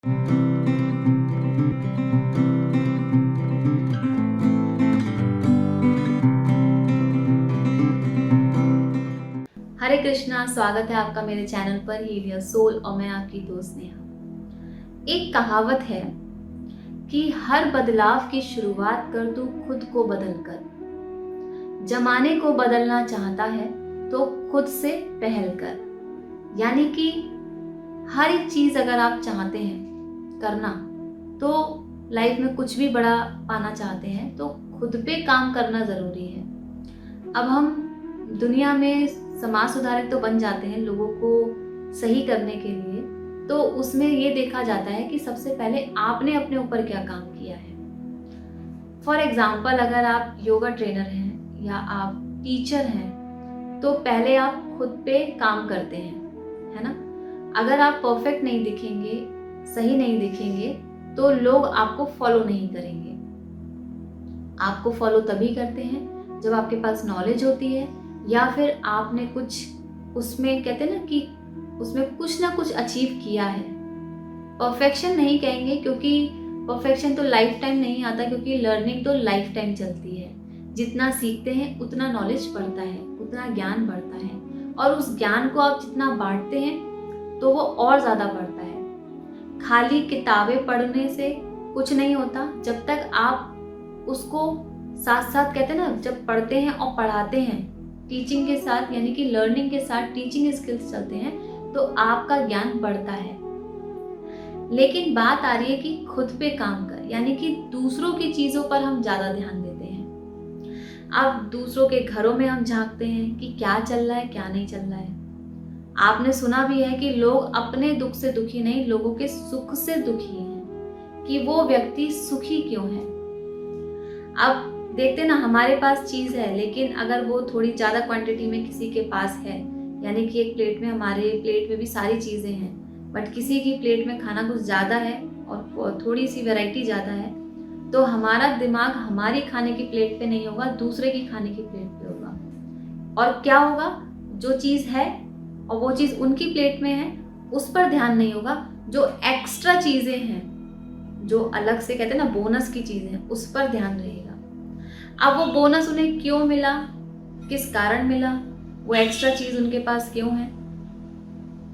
हरे कृष्णा, स्वागत है आपका मेरे चैनल पर हील योर सोल और मैं आपकी दोस्त नेहा। एक कहावत है कि हर बदलाव की शुरुआत कर तू खुद को बदल कर। जमाने को बदलना चाहता है तो खुद से पहल कर। यानी कि हर एक चीज अगर आप चाहते हैं करना, तो लाइफ में कुछ भी बड़ा पाना चाहते हैं तो खुद पे काम करना जरूरी है। अब हम दुनिया में समाज सुधारक तो बन जाते हैं लोगों को सही करने के लिए, तो उसमें ये देखा जाता है कि सबसे पहले आपने अपने ऊपर क्या काम किया है। फॉर एग्जाम्पल, अगर आप योगा ट्रेनर हैं या आप टीचर हैं तो पहले आप खुद पे काम करते हैं, है ना। अगर आप परफेक्ट नहीं दिखेंगे, सही नहीं दिखेंगे, तो लोग आपको फॉलो नहीं करेंगे। आपको फॉलो तभी करते हैं जब आपके पास नॉलेज होती है या फिर आपने कुछ उसमें, कहते हैं ना कि उसमें कुछ ना कुछ अचीव किया है। परफेक्शन नहीं कहेंगे क्योंकि परफेक्शन तो लाइफ टाइम नहीं आता, क्योंकि लर्निंग तो लाइफ टाइम चलती है। जितना सीखते हैं उतना नॉलेज बढ़ता है, उतना ज्ञान बढ़ता है, और उस ज्ञान को आप जितना बांटते हैं तो वो और ज़्यादा बढ़ता है। खाली किताबें पढ़ने से कुछ नहीं होता जब तक आप उसको साथ साथ, कहते हैं ना, जब पढ़ते हैं और पढ़ाते हैं, टीचिंग के साथ, यानी कि लर्निंग के साथ टीचिंग स्किल्स चलते हैं, तो आपका ज्ञान बढ़ता है। लेकिन बात आ रही है कि खुद पे काम कर, यानी कि दूसरों की चीजों पर हम ज्यादा ध्यान देते हैं। अब दूसरों के घरों में हम झांकते हैं कि क्या चल रहा है, क्या नहीं चल रहा है। आपने सुना भी है कि लोग अपने दुख से दुखी नहीं, लोगों के सुख से दुखी हैं कि वो व्यक्ति सुखी क्यों है। अब देखते ना, हमारे पास चीज है लेकिन अगर वो थोड़ी ज्यादा क्वांटिटी में किसी के पास है, यानी कि एक प्लेट में, हमारे प्लेट में भी सारी चीजें हैं, बट किसी की प्लेट में खाना कुछ ज्यादा है और थोड़ी सी वैरायटी ज्यादा है, तो हमारा दिमाग हमारी खाने की प्लेट पे नहीं होगा, दूसरे की खाने की प्लेट पे होगा। और क्या होगा, जो चीज है और वो चीज उनकी प्लेट में है उस पर ध्यान नहीं होगा, जो एक्स्ट्रा चीजें हैं, जो अलग से, कहते हैं ना, बोनस की चीजें हैं, उस पर ध्यान रहेगा। अब वो बोनस उन्हें क्यों मिला, किस कारण मिला, वो एक्स्ट्रा चीज उनके पास क्यों है,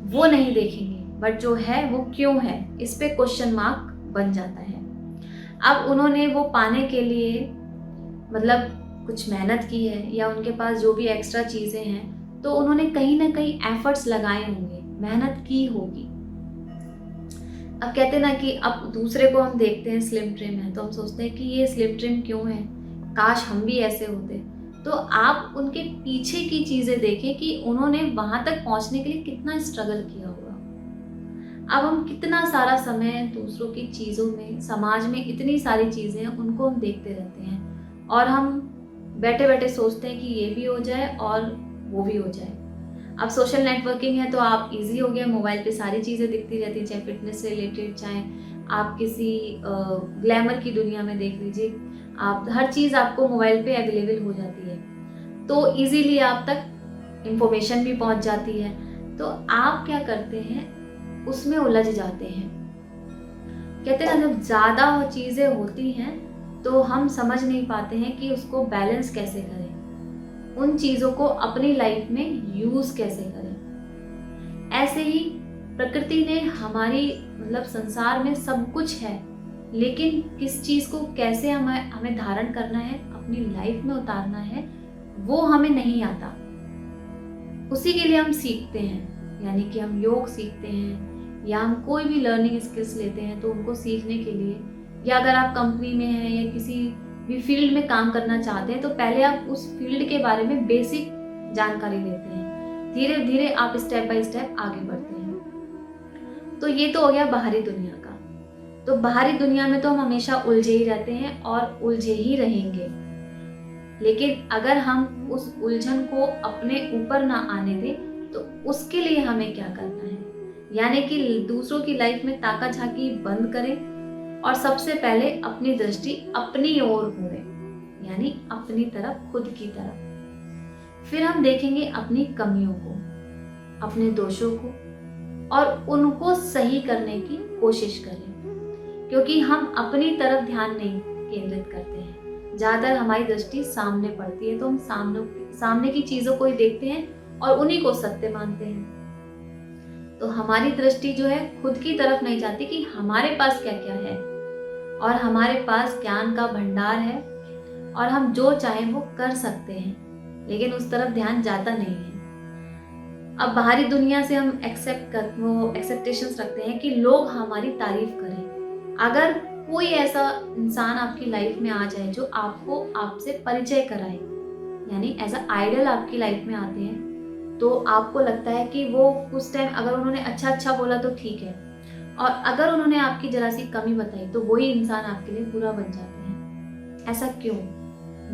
वो नहीं देखेंगे, बट जो है वो क्यों है, इस पे क्वेश्चन मार्क बन जाता है। अब उन्होंने वो पाने के लिए मतलब कुछ मेहनत की है, या उनके पास जो भी एक्स्ट्रा चीजें हैं तो उन्होंने कहीं ना कहीं एफर्ट्स लगाए होंगे, मेहनत की होगी। अब कहते ना कि अब दूसरे को हम देखते हैं स्लिम ट्रिम है तो हम सोचते हैं कि ये स्लिम ट्रिम क्यों है, काश हम भी ऐसे होते। तो आप उनके पीछे की चीजें देखें कि उन्होंने वहां तक पहुंचने के लिए कितना स्ट्रगल किया होगा। अब हम कितना सारा समय दूसरों की चीजों में, समाज में इतनी सारी चीजें हैं उनको हम देखते रहते हैं, और हम बैठे बैठे सोचते हैं कि ये भी हो जाए और वो भी हो जाए। अब सोशल नेटवर्किंग है तो आप इजी हो गया, मोबाइल पे सारी चीज़ें दिखती रहती हैं, चाहे फिटनेस से रिलेटेड, चाहे आप किसी ग्लैमर की दुनिया में देख लीजिए, आप हर चीज़ आपको मोबाइल पे अवेलेबल हो जाती है, तो इजीली आप तक इंफॉर्मेशन भी पहुंच जाती है। तो आप क्या करते हैं, उसमें उलझ जाते हैं। कहते हैं ना, जब ज़्यादा चीज़ें होती हैं तो हम समझ नहीं पाते हैं कि उसको बैलेंस कैसे करें, उन चीजों को अपनी लाइफ में यूज कैसे करें। ऐसे ही प्रकृति ने हमारी, मतलब संसार में सब कुछ है, लेकिन किस चीज को कैसे हमें धारण करना है, अपनी लाइफ में उतारना है, वो हमें नहीं आता। उसी के लिए हम सीखते हैं, यानी कि हम योग सीखते हैं या हम कोई भी लर्निंग स्किल्स लेते हैं तो उनको सीखने के लिए, या अगर आप कंपनी में हैं या किसी भी फील्ड में काम करना चाहते हैं तो पहले आप उस फील्ड के बारे में बेसिक जानकारी लेते हैं, धीरे धीरे आप स्टेप बाय स्टेप आगे बढ़ते हैं। तो ये तो हो गया बाहरी दुनिया का। तो बाहरी दुनिया में तो हम हमेशा उलझे ही रहते हैं और उलझे ही रहेंगे, लेकिन अगर हम उस उलझन को अपने ऊपर ना आने दें तो उसके लिए हमें क्या करना है, यानी कि दूसरों की लाइफ में ताका झाकी बंद करें और सबसे पहले अपनी दृष्टि अपनी ओर मोड़े, यानी अपनी तरफ, खुद की तरफ। फिर हम देखेंगे अपनी कमियों को, अपने दोषों को, और उनको सही करने की कोशिश करें, क्योंकि हम अपनी तरफ ध्यान नहीं केंद्रित करते हैं। ज़्यादातर हमारी दृष्टि सामने पड़ती है, तो हम सामने की चीज़ों को ही देखते हैं और उन्हीं को सत्य मानते हैं। तो हमारी दृष्टि जो है खुद की तरफ नहीं जाती कि हमारे पास क्या क्या है, और हमारे पास ज्ञान का भंडार है और हम जो चाहें वो कर सकते हैं, लेकिन उस तरफ ध्यान जाता नहीं है। अब बाहरी दुनिया से हम एक्सेप्टेशंस रखते हैं कि लोग हमारी तारीफ करें। अगर कोई ऐसा इंसान आपकी लाइफ में आ जाए जो आपको आपसे परिचय कराए, यानी एज अ आइडल आपकी लाइफ में आते हैं, तो आपको लगता है कि वो कुछ टाइम अगर उन्होंने अच्छा बोला तो ठीक है, और अगर उन्होंने आपकी जरा सी कमी बताई तो वही इंसान आपके लिए बुरा बन जाते हैं। ऐसा क्यों?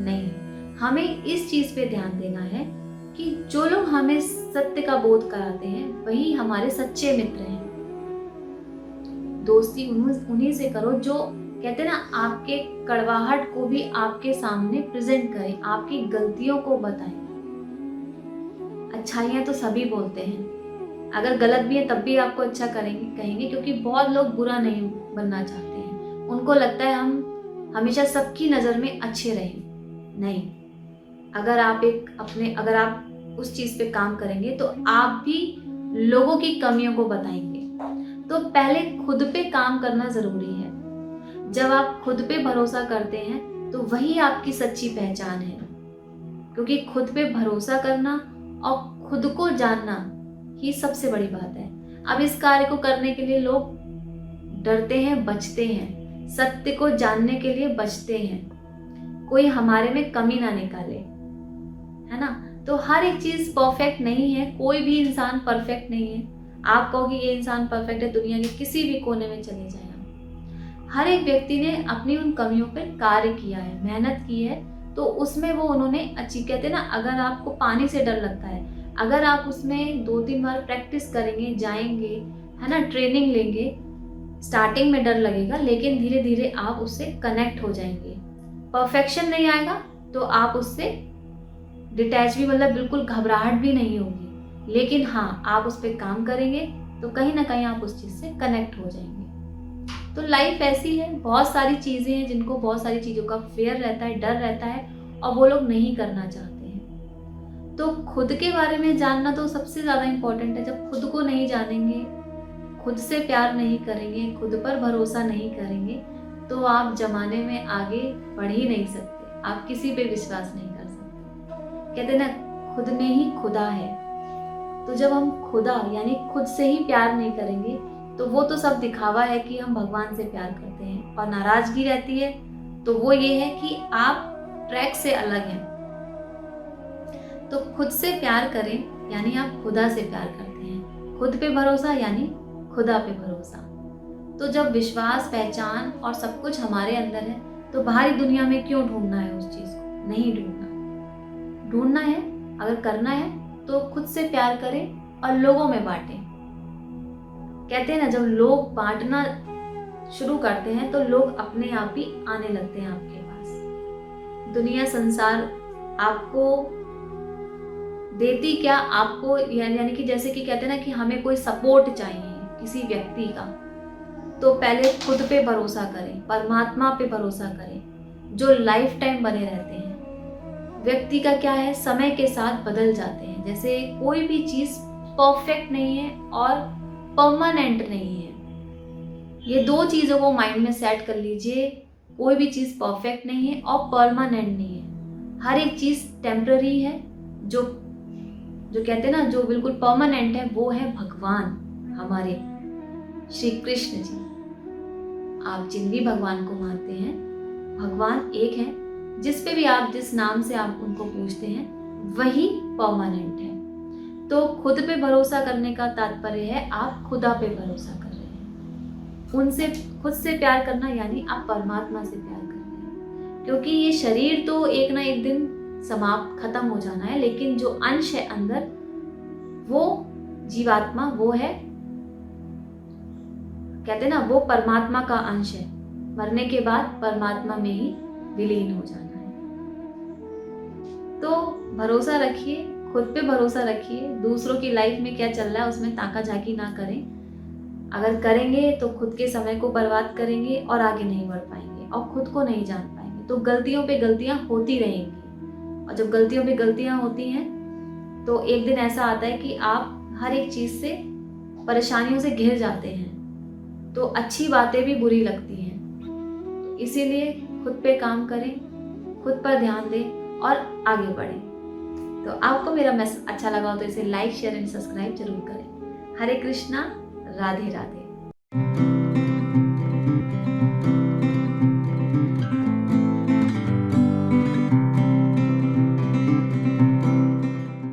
नहीं, हमें इस चीज पे ध्यान देना है कि जो लोग हमें सत्य का बोध कराते हैं वही हमारे सच्चे मित्र हैं। दोस्ती उन्हीं से करो जो कहते हैं ना, आपके कड़वाहट को भी आपके सामने प्रेजेंट करें, आपकी गलतियों को बताएं। अच्छाइयाँ तो सभी बोलते हैं, अगर गलत भी है तब भी आपको अच्छा कहेंगे, क्योंकि बहुत लोग बुरा नहीं बनना चाहते हैं। उनको लगता है हम हमेशा सबकी नज़र में अच्छे रहें। नहीं, अगर आप उस चीज़ पे काम करेंगे तो आप भी लोगों की कमियों को बताएंगे। तो पहले खुद पे काम करना ज़रूरी है। जब आप खुद पे भरोसा करते हैं तो वही आपकी सच्ची पहचान है, क्योंकि खुद पे भरोसा करना और खुद को जानना ही सबसे बड़ी बात है। अब इस कार्य को करने के लिए लोग डरते हैं, बचते हैं, सत्य को जानने के लिए बचते हैं, कोई हमारे में कमी ना निकाले, है ना। तो हर एक चीज परफेक्ट नहीं है, कोई भी इंसान परफेक्ट नहीं है। आप कहो कि ये इंसान परफेक्ट है, दुनिया के किसी भी कोने में चले जाए, हर एक व्यक्ति ने अपनी उन कमियों पर कार्य किया है, मेहनत की है, तो उसमें वो उन्होंने अच्छी, कहते हैं ना, अगर आपको पानी से डर लगता है, अगर आप उसमें 2-3 बार प्रैक्टिस करेंगे, जाएंगे, है ना, ट्रेनिंग लेंगे, स्टार्टिंग में डर लगेगा, लेकिन धीरे धीरे आप उससे कनेक्ट हो जाएंगे। परफेक्शन नहीं आएगा तो आप उससे डिटैच भी, मतलब बिल्कुल घबराहट भी नहीं होगी, लेकिन हाँ, आप उस पर काम करेंगे तो कहीं ना कहीं आप उस चीज़ से कनेक्ट हो जाएंगे। तो लाइफ ऐसी है, बहुत सारी चीज़ें हैं जिनको बहुत सारी चीज़ों का फेयर रहता है, डर रहता है, और वो लोग नहीं करना चाहते हैं। तो खुद के बारे में जानना तो सबसे ज़्यादा इम्पोर्टेंट है। जब खुद को नहीं जानेंगे, खुद से प्यार नहीं करेंगे, खुद पर भरोसा नहीं करेंगे, तो आप जमाने में आगे बढ़ ही नहीं सकते, आप किसी पे विश्वास नहीं कर सकते। कहते ना, खुद में ही खुदा है। तो जब हम खुदा यानी खुद से ही प्यार नहीं करेंगे तो वो तो सब दिखावा है कि हम भगवान से प्यार करते हैं, और नाराजगी रहती है तो वो ये है कि आप ट्रैक से अलग हैं। तो खुद से प्यार करें यानी आप खुदा से प्यार करते हैं, खुद पे भरोसा यानी खुदा पे भरोसा। तो जब विश्वास, पहचान और सब कुछ हमारे अंदर है तो बाहरी दुनिया में क्यों ढूंढना है उस चीज को? नहीं ढूंढना है, अगर करना है तो खुद से प्यार करें और लोगों में बांटें। कहते हैं ना, जब लोग बांटना शुरू करते हैं तो लोग अपने आप ही आने लगते हैं आपके पास। दुनिया, संसार आपको देती क्या? आपको यानी कि जैसे कि कहते हैं ना कि हमें कोई सपोर्ट चाहिए किसी व्यक्ति का, तो पहले खुद पे भरोसा करें, परमात्मा पे भरोसा करें, जो लाइफ टाइम बने रहते हैं। व्यक्ति का क्या है, समय के साथ बदल जाते हैं। जैसे कोई भी चीज परफेक्ट नहीं है और परमानेंट नहीं है। ये दो चीजों को माइंड में सेट कर लीजिए, कोई भी चीज परफेक्ट नहीं है और परमानेंट नहीं है। हर एक चीज टेम्पररी है। जो कहते हैं ना, जो बिल्कुल परमानेंट है वो है भगवान, हमारे श्री कृष्ण जी। आप जिन भी भगवान को मानते हैं, भगवान एक है। जिस पे भी आप, जिस नाम से आप उनको पूछते हैं, वही परमानेंट है। तो खुद पे भरोसा करने का तात्पर्य है आप खुदा पे भरोसा कर रहे हैं। उनसे, खुद से प्यार करना यानी आप परमात्मा से प्यार कर रहे हैं, क्योंकि ये शरीर तो एक ना एक दिन समाप्त, खत्म हो जाना है, लेकिन जो अंश है अंदर, वो जीवात्मा, वो है, कहते हैं ना, वो परमात्मा का अंश है। मरने के बाद परमात्मा में ही विलीन हो जाना है। तो भरोसा रखिए, खुद पे भरोसा रखिए, दूसरों की लाइफ में क्या चल रहा है उसमें ताका झाकी ना करें। अगर करेंगे तो खुद के समय को बर्बाद करेंगे और आगे नहीं बढ़ पाएंगे और खुद को नहीं जान पाएंगे। तो गलतियों पे गलतियां होती रहेंगी, और जब गलतियों पे गलतियां होती हैं तो एक दिन ऐसा आता है कि आप हर एक चीज़ से परेशानियों से घिर जाते हैं, तो अच्छी बातें भी बुरी लगती हैं। तो इसीलिए खुद पे काम करें, खुद पर ध्यान दें और आगे बढ़ें। तो आपको मेरा मैसेज अच्छा लगा हो तो इसे लाइक, शेयर एंड सब्सक्राइब जरूर करें। हरे कृष्णा, राधे राधे।